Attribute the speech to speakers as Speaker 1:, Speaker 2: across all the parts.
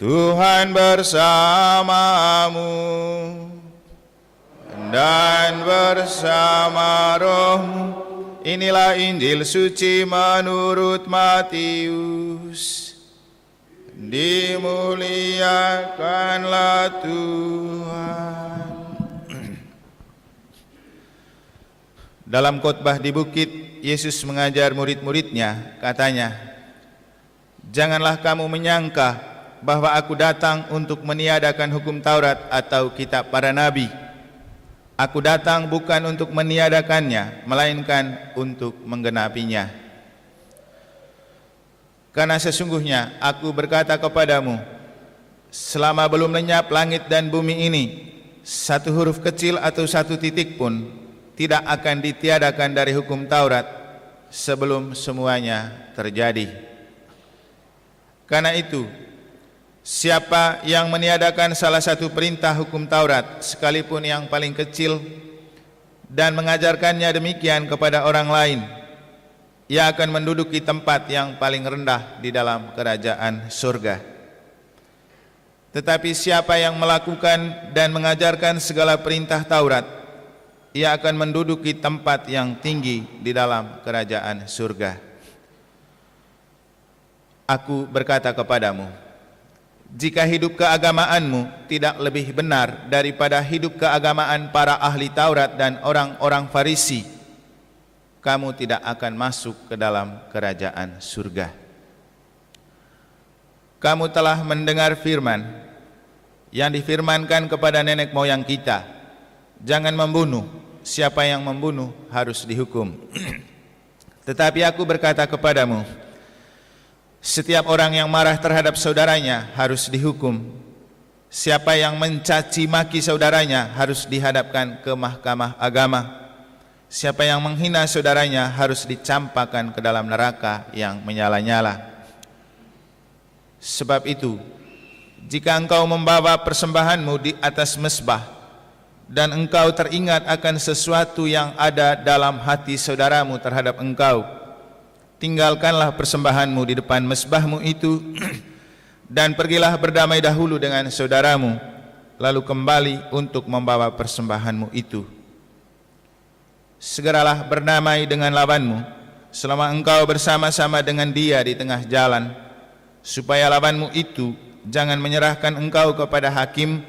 Speaker 1: Tuhan bersamamu dan bersama rohmu. Inilah Injil suci menurut Matius. Dimuliakanlah Tuhan. Dalam khotbah di bukit, Yesus mengajar murid-muridnya, katanya, "Janganlah kamu menyangka bahwa aku datang untuk meniadakan hukum Taurat atau kitab para nabi. Aku datang bukan untuk meniadakannya, melainkan untuk menggenapinya. Karena sesungguhnya aku berkata kepadamu, selama belum lenyap langit dan bumi ini, satu huruf kecil atau satu titik pun tidak akan ditiadakan dari hukum Taurat sebelum semuanya terjadi. Karena itu, siapa yang meniadakan salah satu perintah hukum Taurat, sekalipun yang paling kecil, dan mengajarkannya demikian kepada orang lain, ia akan menduduki tempat yang paling rendah di dalam kerajaan surga. Tetapi siapa yang melakukan dan mengajarkan segala perintah Taurat, ia akan menduduki tempat yang tinggi di dalam kerajaan surga. Aku berkata kepadamu, jika hidup keagamaanmu tidak lebih benar daripada hidup keagamaan para ahli Taurat dan orang-orang Farisi, kamu tidak akan masuk ke dalam kerajaan surga. Kamu telah mendengar firman yang difirmankan kepada nenek moyang kita, jangan membunuh, siapa yang membunuh harus dihukum. Tetapi aku berkata kepadamu, setiap orang yang marah terhadap saudaranya harus dihukum. Siapa yang mencaci maki saudaranya harus dihadapkan ke mahkamah agama. Siapa yang menghina saudaranya harus dicampakkan ke dalam neraka yang menyala-nyala. Sebab itu, jika engkau membawa persembahanmu di atas mezbah dan engkau teringat akan sesuatu yang ada dalam hati saudaramu terhadap engkau, tinggalkanlah persembahanmu di depan mezbahmu itu dan pergilah berdamai dahulu dengan saudaramu, lalu kembali untuk membawa persembahanmu itu. Segeralah berdamai dengan lawanmu selama engkau bersama-sama dengan dia di tengah jalan, supaya lawanmu itu jangan menyerahkan engkau kepada hakim,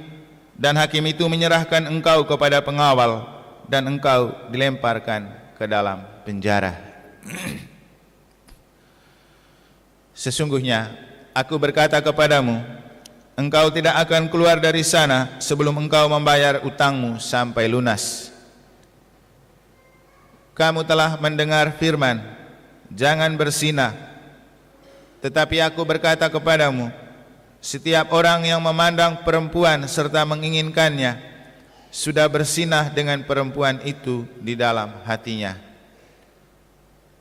Speaker 1: dan hakim itu menyerahkan engkau kepada pengawal, dan engkau dilemparkan ke dalam penjara. Sesungguhnya aku berkata kepadamu, engkau tidak akan keluar dari sana sebelum engkau membayar utangmu sampai lunas. Kamu telah mendengar firman, jangan berzinah. Tetapi aku berkata kepadamu, setiap orang yang memandang perempuan serta menginginkannya sudah berzinah dengan perempuan itu di dalam hatinya.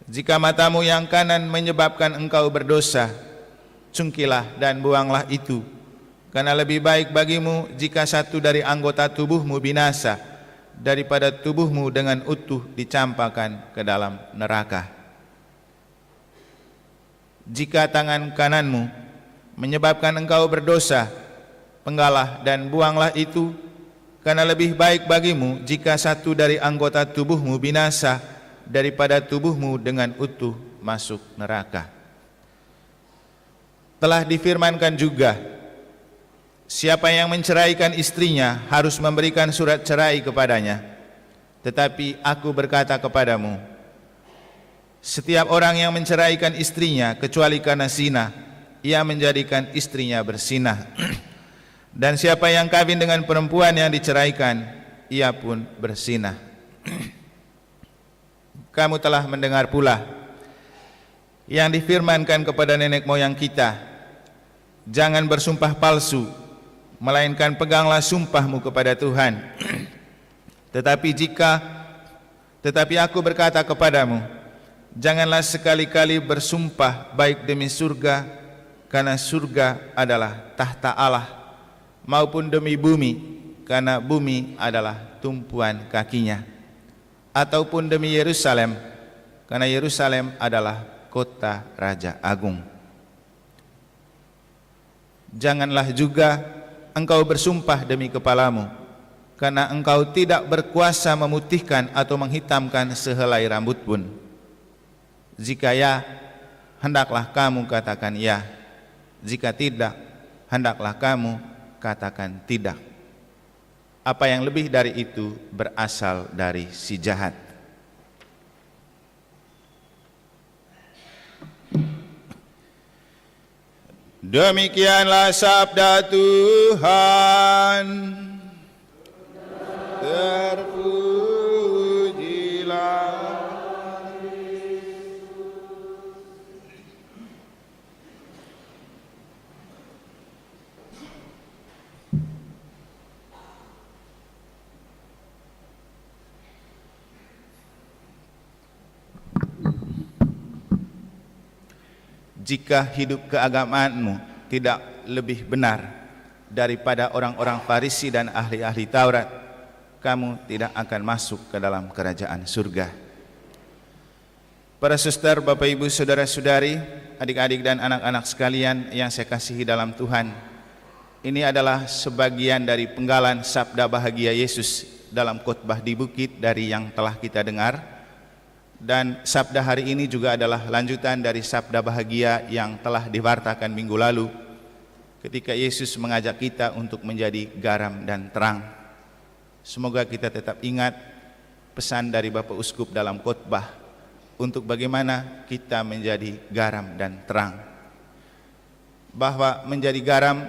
Speaker 1: Jika matamu yang kanan menyebabkan engkau berdosa, cungkilah dan buanglah itu, karena lebih baik bagimu jika satu dari anggota tubuhmu binasa daripada tubuhmu dengan utuh dicampakkan ke dalam neraka. Jika tangan kananmu menyebabkan engkau berdosa, penggalah dan buanglah itu, karena lebih baik bagimu jika satu dari anggota tubuhmu binasa daripada tubuhmu dengan utuh masuk neraka. Telah difirmankan juga, siapa yang menceraikan istrinya harus memberikan surat cerai kepadanya. Tetapi aku berkata kepadamu, setiap orang yang menceraikan istrinya kecuali karena zina, ia menjadikan istrinya berzinah. Dan siapa yang kawin dengan perempuan yang diceraikan, ia pun berzinah. Kamu telah mendengar pula yang difirmankan kepada nenek moyang kita, jangan bersumpah palsu, melainkan peganglah sumpahmu kepada Tuhan. Tetapi aku berkata kepadamu, janganlah sekali-kali bersumpah baik demi surga, karena surga adalah tahta Allah, maupun demi bumi, karena bumi adalah tumpuan kakinya, ataupun demi Yerusalem, karena Yerusalem adalah kota Raja Agung. Janganlah juga engkau bersumpah demi kepalamu, karena engkau tidak berkuasa memutihkan atau menghitamkan sehelai rambut pun. Jika ya, hendaklah kamu katakan ya. Jika tidak, hendaklah kamu katakan tidak. Apa yang lebih dari itu berasal dari si jahat. Demikianlah sabda Tuhan. Terpujilah jika hidup keagamaanmu tidak lebih benar daripada orang-orang Farisi dan ahli-ahli Taurat, kamu tidak akan masuk ke dalam kerajaan surga. Para suster, Bapak Ibu, saudara-saudari, adik-adik dan anak-anak sekalian yang saya kasihi dalam Tuhan, ini adalah sebagian dari penggalan sabda bahagia Yesus dalam khotbah di bukit dari yang telah kita dengar. Dan sabda hari ini juga adalah lanjutan dari sabda bahagia yang telah diwartakan minggu lalu ketika Yesus mengajak kita untuk menjadi garam dan terang. Semoga kita tetap ingat pesan dari Bapak Uskup dalam khotbah untuk bagaimana kita menjadi garam dan terang. Bahwa menjadi garam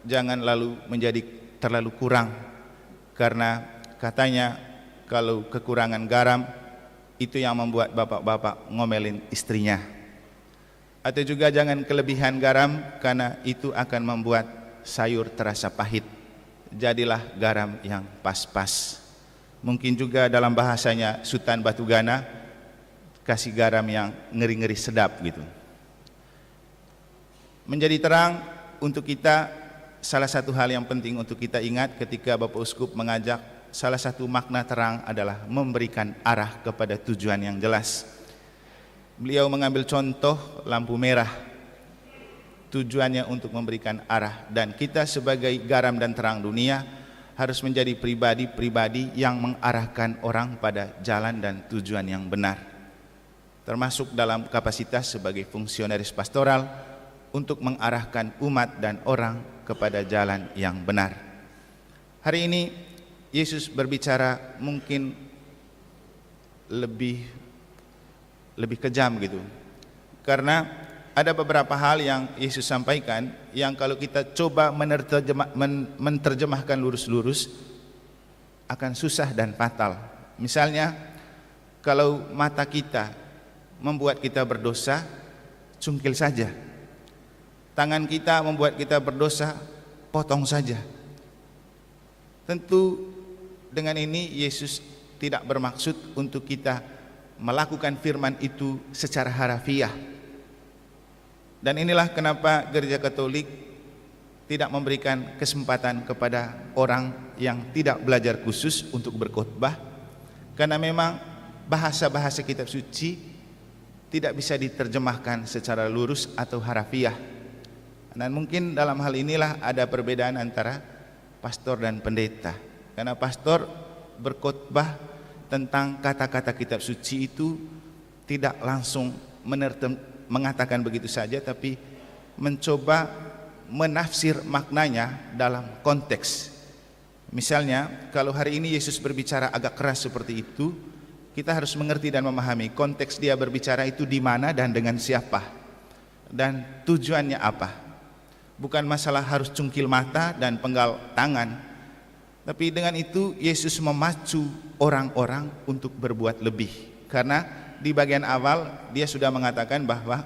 Speaker 1: jangan lalu menjadi terlalu kurang, karena katanya kalau kekurangan garam itu yang membuat bapak-bapak ngomelin istrinya. Atau juga jangan kelebihan garam, karena itu akan membuat sayur terasa pahit. Jadilah garam yang pas-pas. Mungkin juga dalam bahasanya Sultan Batugana, kasih garam yang ngeri-ngeri sedap gitu. Menjadi terang untuk kita, salah satu hal yang penting untuk kita ingat ketika Bapak Uskup mengajak, salah satu makna terang adalah memberikan arah kepada tujuan yang jelas. Beliau mengambil contoh lampu merah, tujuannya untuk memberikan arah, dan kita sebagai garam dan terang dunia harus menjadi pribadi-pribadi yang mengarahkan orang pada jalan dan tujuan yang benar, termasuk dalam kapasitas sebagai fungsionaris pastoral untuk mengarahkan umat dan orang kepada jalan yang benar. Hari ini Yesus berbicara mungkin lebih kejam gitu, karena ada beberapa hal yang Yesus sampaikan yang kalau kita coba menerjemahkan lurus-lurus akan susah dan fatal. Misalnya, kalau mata kita membuat kita berdosa, cungkil saja. Tangan kita membuat kita berdosa, potong saja. Tentu dengan ini Yesus tidak bermaksud untuk kita melakukan firman itu secara harafiah. Dan inilah kenapa Gereja Katolik tidak memberikan kesempatan kepada orang yang tidak belajar khusus untuk berkhotbah, karena memang bahasa-bahasa kitab suci tidak bisa diterjemahkan secara lurus atau harafiah. Dan mungkin dalam hal inilah ada perbedaan antara pastor dan pendeta, karena pastor berkhotbah tentang kata-kata kitab suci itu tidak langsung mengatakan begitu saja, tapi mencoba menafsir maknanya dalam konteks. Misalnya, kalau hari ini Yesus berbicara agak keras seperti itu, kita harus mengerti dan memahami konteks dia berbicara itu di mana dan dengan siapa dan tujuannya apa. Bukan masalah harus cungkil mata dan penggal tangan, tapi dengan itu Yesus memacu orang-orang untuk berbuat lebih. Karena di bagian awal dia sudah mengatakan bahwa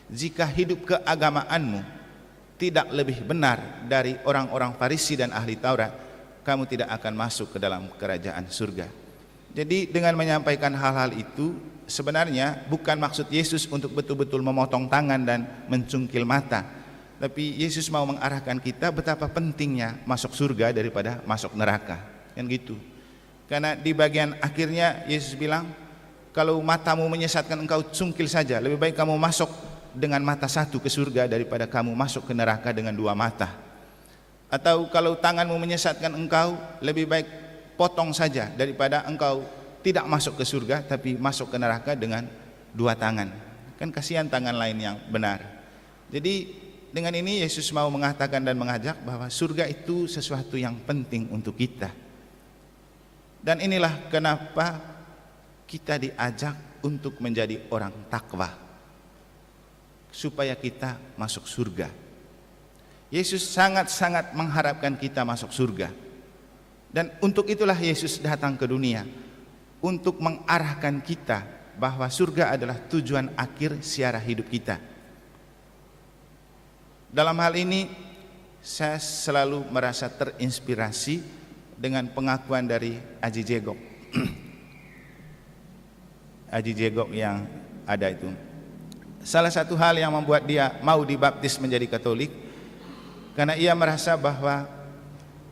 Speaker 1: jika hidup keagamaanmu tidak lebih benar dari orang-orang Farisi dan ahli Taurat, kamu tidak akan masuk ke dalam kerajaan surga. Jadi dengan menyampaikan hal-hal itu, sebenarnya bukan maksud Yesus untuk betul-betul memotong tangan dan mencungkil mata, tapi Yesus mau mengarahkan kita betapa pentingnya masuk surga daripada masuk neraka, kan gitu. Karena di bagian akhirnya Yesus bilang, kalau matamu menyesatkan engkau cungkil saja, lebih baik kamu masuk dengan mata satu ke surga daripada kamu masuk ke neraka dengan dua mata. Atau kalau tanganmu menyesatkan engkau, lebih baik potong saja daripada engkau tidak masuk ke surga tapi masuk ke neraka dengan dua tangan. Kan kasihan tangan lain yang benar. Jadi dengan ini Yesus mau mengatakan dan mengajak bahwa surga itu sesuatu yang penting untuk kita. Dan inilah kenapa kita diajak untuk menjadi orang takwa, supaya kita masuk surga. Yesus sangat-sangat mengharapkan kita masuk surga. Dan untuk itulah Yesus datang ke dunia, untuk mengarahkan kita bahwa surga adalah tujuan akhir siara hidup kita. Dalam hal ini saya selalu merasa terinspirasi dengan pengakuan dari Aji Jegok. Aji Jegok yang ada itu. Salah satu hal yang membuat dia mau dibaptis menjadi Katolik, karena ia merasa bahwa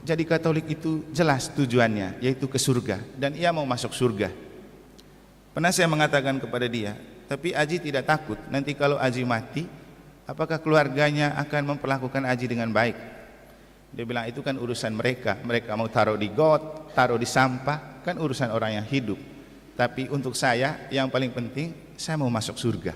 Speaker 1: jadi Katolik itu jelas tujuannya, yaitu ke surga, dan ia mau masuk surga. Pernah saya mengatakan kepada dia, tapi Aji tidak takut nanti kalau Aji mati, apakah keluarganya akan memperlakukan Aji dengan baik? Dia bilang itu kan urusan mereka mau taruh di got, taruh di sampah, kan urusan orang yang hidup. Tapi untuk saya yang paling penting, saya mau masuk surga.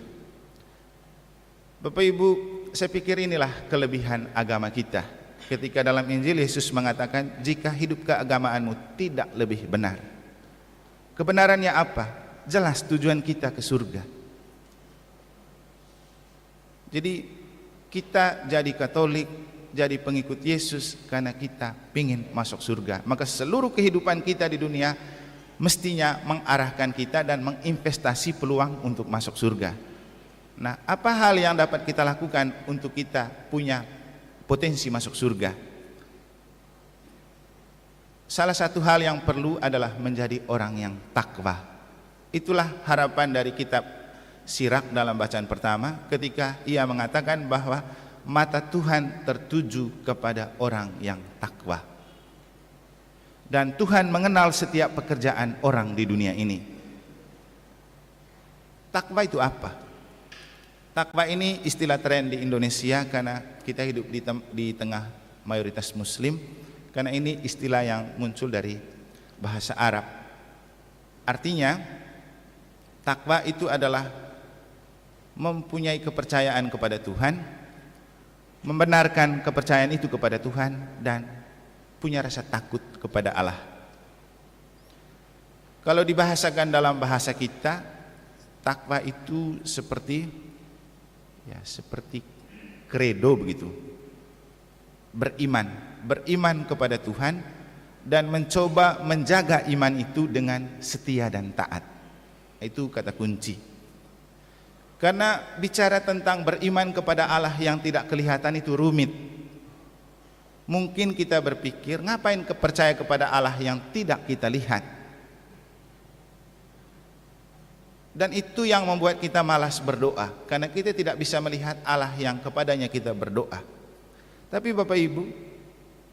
Speaker 1: Bapak Ibu, saya pikir inilah kelebihan agama kita. Ketika dalam Injil Yesus mengatakan, jika hidup keagamaanmu tidak lebih benar. Kebenarannya apa? Jelas tujuan kita ke surga. Jadi kita jadi Katolik, jadi pengikut Yesus karena kita ingin masuk surga. Maka seluruh kehidupan kita di dunia mestinya mengarahkan kita dan menginvestasi peluang untuk masuk surga. Nah, apa hal yang dapat kita lakukan untuk kita punya potensi masuk surga? Salah satu hal yang perlu adalah menjadi orang yang takwa. Itulah harapan dari kitab Sirak dalam bacaan pertama, ketika ia mengatakan bahwa mata Tuhan tertuju kepada orang yang takwa. Dan Tuhan mengenal setiap pekerjaan orang di dunia ini. Takwa itu apa? Takwa ini istilah tren di Indonesia karena kita hidup di tengah mayoritas Muslim. Karena ini istilah yang muncul dari bahasa Arab. Artinya, takwa itu adalah mempunyai kepercayaan kepada Tuhan, membenarkan kepercayaan itu kepada Tuhan, dan punya rasa takut kepada Allah. Kalau dibahasakan dalam bahasa kita, takwa itu seperti kredo begitu. Beriman kepada Tuhan dan mencoba menjaga iman itu dengan setia dan taat. Itu kata kunci. Karena bicara tentang beriman kepada Allah yang tidak kelihatan itu rumit. Mungkin kita berpikir, ngapain percaya kepada Allah yang tidak kita lihat? Dan itu yang membuat kita malas berdoa, karena kita tidak bisa melihat Allah yang kepadanya kita berdoa. Tapi Bapak Ibu,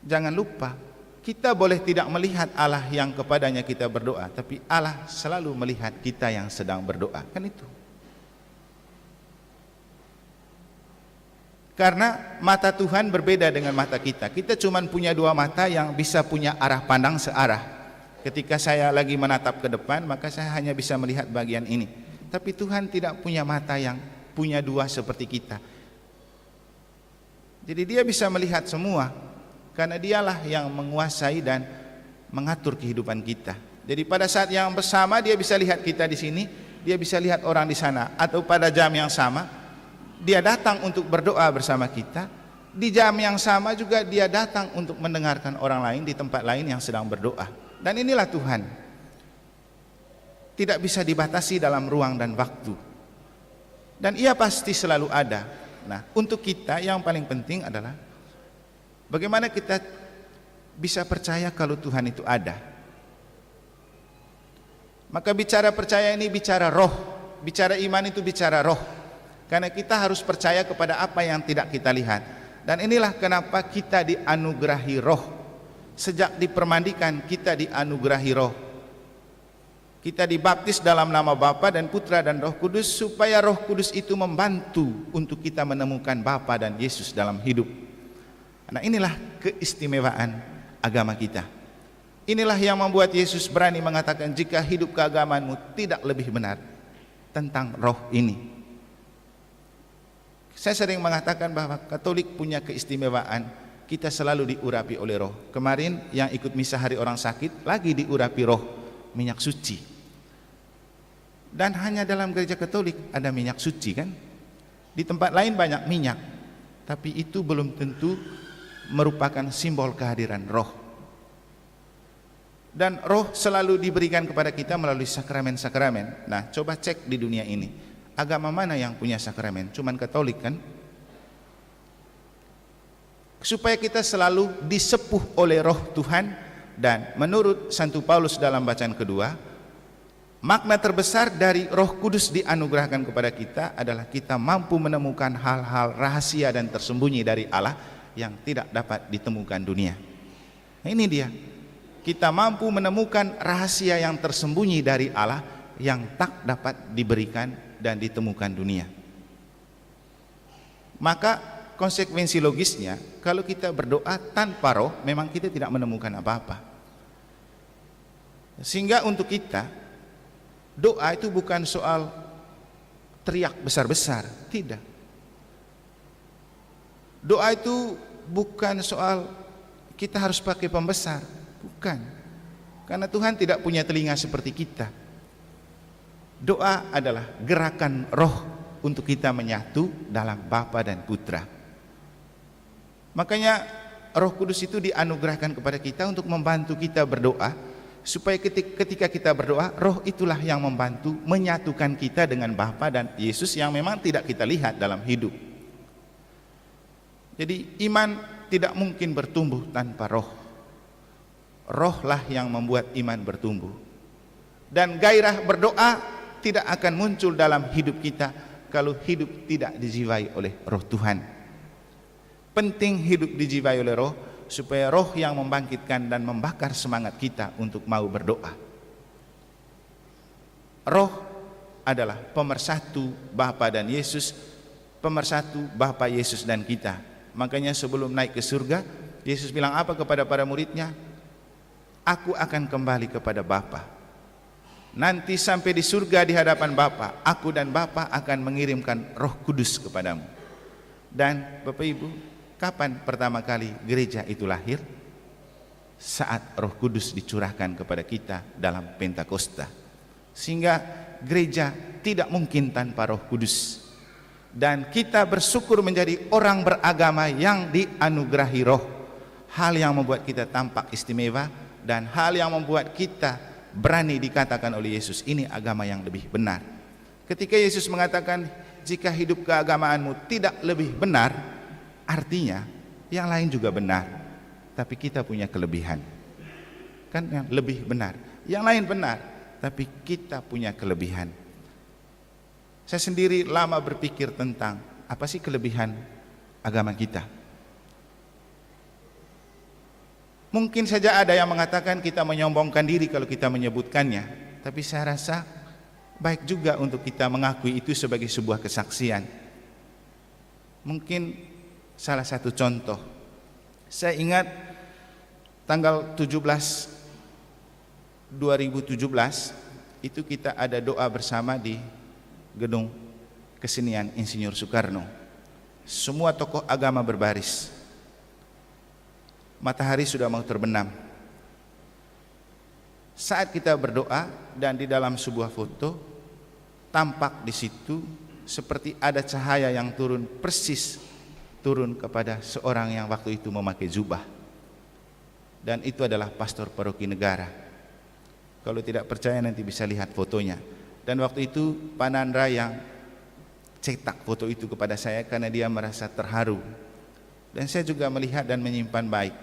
Speaker 1: jangan lupa, kita boleh tidak melihat Allah yang kepadanya kita berdoa, tapi Allah selalu melihat kita yang sedang berdoa. Kan itu. Karena mata Tuhan berbeda dengan mata kita. Kita cuma punya dua mata yang bisa punya arah pandang searah. Ketika saya lagi menatap ke depan, maka saya hanya bisa melihat bagian ini. Tapi Tuhan tidak punya mata yang punya dua seperti kita. Jadi dia bisa melihat semua, karena dialah yang menguasai dan mengatur kehidupan kita. Jadi pada saat yang bersama dia bisa lihat kita di sini, dia bisa lihat orang di sana, atau pada jam yang sama dia datang untuk berdoa bersama kita. Di jam yang sama juga dia datang untuk mendengarkan orang lain di tempat lain yang sedang berdoa. Dan inilah Tuhan. Tidak bisa dibatasi dalam ruang dan waktu. Dan ia pasti selalu ada. Nah, untuk kita yang paling penting adalah bagaimana kita bisa percaya kalau Tuhan itu ada. Maka bicara percaya ini bicara roh. Bicara iman itu bicara roh. Karena kita harus percaya kepada apa yang tidak kita lihat. Dan inilah kenapa kita dianugerahi roh. Sejak dipermandikan kita dianugerahi roh. Kita dibaptis dalam nama Bapa dan Putra dan Roh Kudus, supaya Roh Kudus itu membantu untuk kita menemukan Bapa dan Yesus dalam hidup. Nah, inilah keistimewaan agama kita. Inilah yang membuat Yesus berani mengatakan, jika hidup keagamaanmu tidak lebih benar, tentang roh ini. Saya sering mengatakan bahwa Katolik punya keistimewaan, kita selalu diurapi oleh roh. Kemarin yang ikut misa hari orang sakit lagi diurapi roh, minyak suci. Dan hanya dalam gereja Katolik ada minyak suci kan? Di tempat lain banyak minyak, tapi itu belum tentu merupakan simbol kehadiran roh. Dan roh selalu diberikan kepada kita melalui sakramen-sakramen. Nah, coba cek di dunia ini, agama mana yang punya sakramen? Cuman Katolik kan? Supaya kita selalu disepuh oleh roh Tuhan. Dan menurut Santo Paulus dalam bacaan kedua, makna terbesar dari Roh Kudus dianugerahkan kepada kita adalah kita mampu menemukan hal-hal rahasia dan tersembunyi dari Allah yang tidak dapat ditemukan dunia. Nah, ini dia, kita mampu menemukan rahasia yang tersembunyi dari Allah yang tak dapat diberikan dan ditemukan dunia. Maka konsekuensi logisnya, kalau kita berdoa tanpa roh, memang kita tidak menemukan apa-apa. Sehingga untuk kita, doa itu bukan soal teriak besar-besar, tidak. Doa itu bukan soal kita harus pakai pembesar, bukan. Karena Tuhan tidak punya telinga seperti kita. Doa adalah gerakan roh untuk kita menyatu dalam Bapa dan Putra. Makanya Roh Kudus itu dianugerahkan kepada kita untuk membantu kita berdoa, supaya ketika kita berdoa, roh itulah yang membantu menyatukan kita dengan Bapa dan Yesus yang memang tidak kita lihat dalam hidup. Jadi iman tidak mungkin bertumbuh tanpa roh. Rohlah yang membuat iman bertumbuh. Dan gairah berdoa tidak akan muncul dalam hidup kita kalau hidup tidak dijiwai oleh roh Tuhan. Penting hidup dijiwai oleh roh, supaya roh yang membangkitkan dan membakar semangat kita untuk mau berdoa. Roh adalah pemersatu Bapa dan Yesus, pemersatu Bapa, Yesus dan kita. Makanya sebelum naik ke surga, Yesus bilang apa kepada para muridnya? Aku akan kembali kepada Bapa. Nanti sampai di surga di hadapan Bapa, aku dan Bapa akan mengirimkan Roh Kudus kepadamu. Dan Bapak Ibu, kapan pertama kali gereja itu lahir? Saat Roh Kudus dicurahkan kepada kita dalam Pentakosta. Sehingga gereja tidak mungkin tanpa Roh Kudus. Dan kita bersyukur menjadi orang beragama yang dianugerahi roh. Hal yang membuat kita tampak istimewa, dan hal yang membuat kita berani dikatakan oleh Yesus, ini agama yang lebih benar. Ketika Yesus mengatakan, jika hidup keagamaanmu tidak lebih benar, artinya yang lain juga benar, tapi kita punya kelebihan. Kan yang lebih benar, yang lain benar, tapi kita punya kelebihan. Saya sendiri lama berpikir tentang apa sih kelebihan agama kita. Mungkin saja ada yang mengatakan kita menyombongkan diri kalau kita menyebutkannya, tapi saya rasa baik juga untuk kita mengakui itu sebagai sebuah kesaksian. Mungkin salah satu contoh, saya ingat tanggal 2017 itu kita ada doa bersama di Gedung Kesenian Insinyur Soekarno. Semua tokoh agama berbaris. Matahari sudah mau terbenam. Saat kita berdoa dan di dalam sebuah foto, tampak di situ seperti ada cahaya yang turun persis turun kepada seorang yang waktu itu memakai jubah. Dan itu adalah pastor paroki negara. Kalau tidak percaya nanti bisa lihat fotonya. Dan waktu itu Pak Nandra yang cetak foto itu kepada saya karena dia merasa terharu. Dan saya juga melihat dan menyimpan baik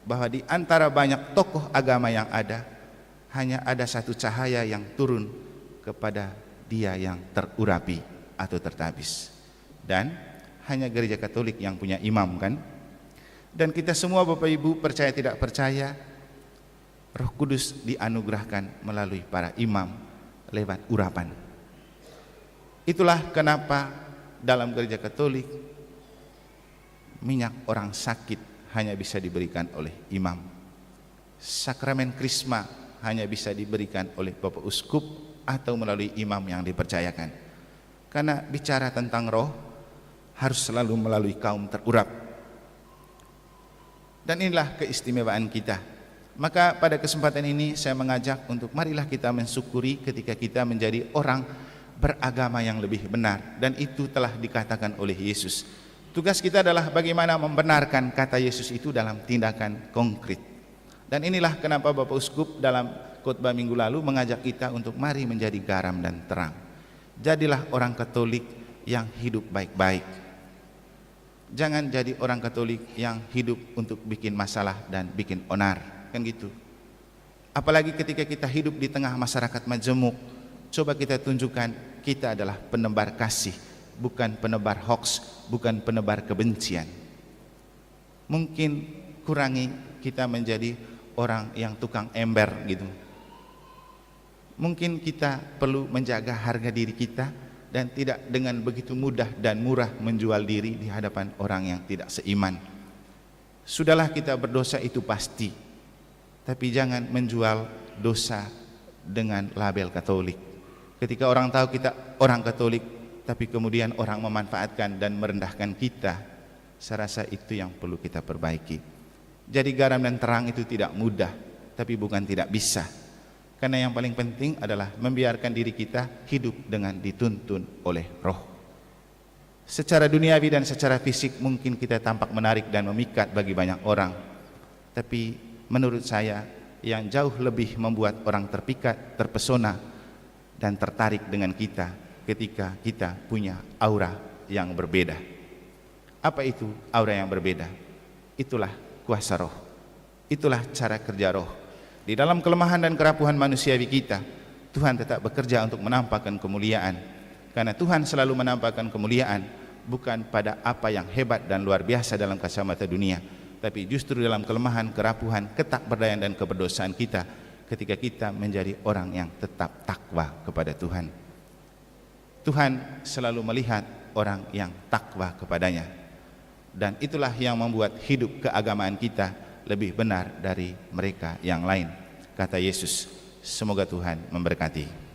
Speaker 1: bahwa di antara banyak tokoh agama yang ada, hanya ada satu cahaya yang turun kepada dia yang terurapi atau tertabis. Dan hanya gereja Katolik yang punya imam kan. Dan kita semua Bapak Ibu, percaya tidak percaya, Roh Kudus dianugerahkan melalui para imam lewat urapan. Itulah kenapa dalam gereja Katolik minyak orang sakit hanya bisa diberikan oleh imam. Sakramen krisma hanya bisa diberikan oleh Bapak Uskup atau melalui imam yang dipercayakan. Karena bicara tentang roh harus selalu melalui kaum terurap. Dan inilah keistimewaan kita. Maka pada kesempatan ini saya mengajak untuk marilah kita mensyukuri ketika kita menjadi orang beragama yang lebih benar, dan itu telah dikatakan oleh Yesus. Tugas kita adalah bagaimana membenarkan kata Yesus itu dalam tindakan konkret. Dan inilah kenapa Bapak Uskup dalam khotbah minggu lalu mengajak kita untuk mari menjadi garam dan terang. Jadilah orang Katolik yang hidup baik-baik. Jangan jadi orang Katolik yang hidup untuk bikin masalah dan bikin onar, kan gitu. Apalagi ketika kita hidup di tengah masyarakat majemuk, coba kita tunjukkan kita adalah penebar kasih, bukan penebar hoax, bukan penebar kebencian. Mungkin kurangi kita menjadi orang yang tukang ember gitu. Mungkin kita perlu menjaga harga diri kita dan tidak dengan begitu mudah dan murah menjual diri di hadapan orang yang tidak seiman. Sudahlah kita berdosa itu pasti, tapi jangan menjual dosa dengan label Katolik. Ketika orang tahu kita orang Katolik, tapi kemudian orang memanfaatkan dan merendahkan kita, saya rasa itu yang perlu kita perbaiki. Jadi garam dan terang itu tidak mudah, tapi bukan tidak bisa. Karena yang paling penting adalah membiarkan diri kita hidup dengan dituntun oleh roh. Secara duniawi dan secara fisik mungkin kita tampak menarik dan memikat bagi banyak orang, tapi menurut saya yang jauh lebih membuat orang terpikat, terpesona, dan tertarik dengan kita ketika kita punya aura yang berbeda. Apa itu aura yang berbeda? Itulah kuasa roh. Itulah cara kerja roh. Di dalam kelemahan dan kerapuhan manusiawi kita, Tuhan tetap bekerja untuk menampakkan kemuliaan. Karena Tuhan selalu menampakkan kemuliaan bukan pada apa yang hebat dan luar biasa dalam kacamata dunia, tapi justru dalam kelemahan, kerapuhan, ketakberdayaan dan keberdosaan kita, ketika kita menjadi orang yang tetap takwa kepada Tuhan. Tuhan selalu melihat orang yang takwa kepadanya, dan itulah yang membuat hidup keagamaan kita lebih benar dari mereka yang lain, kata Yesus. Semoga Tuhan memberkati.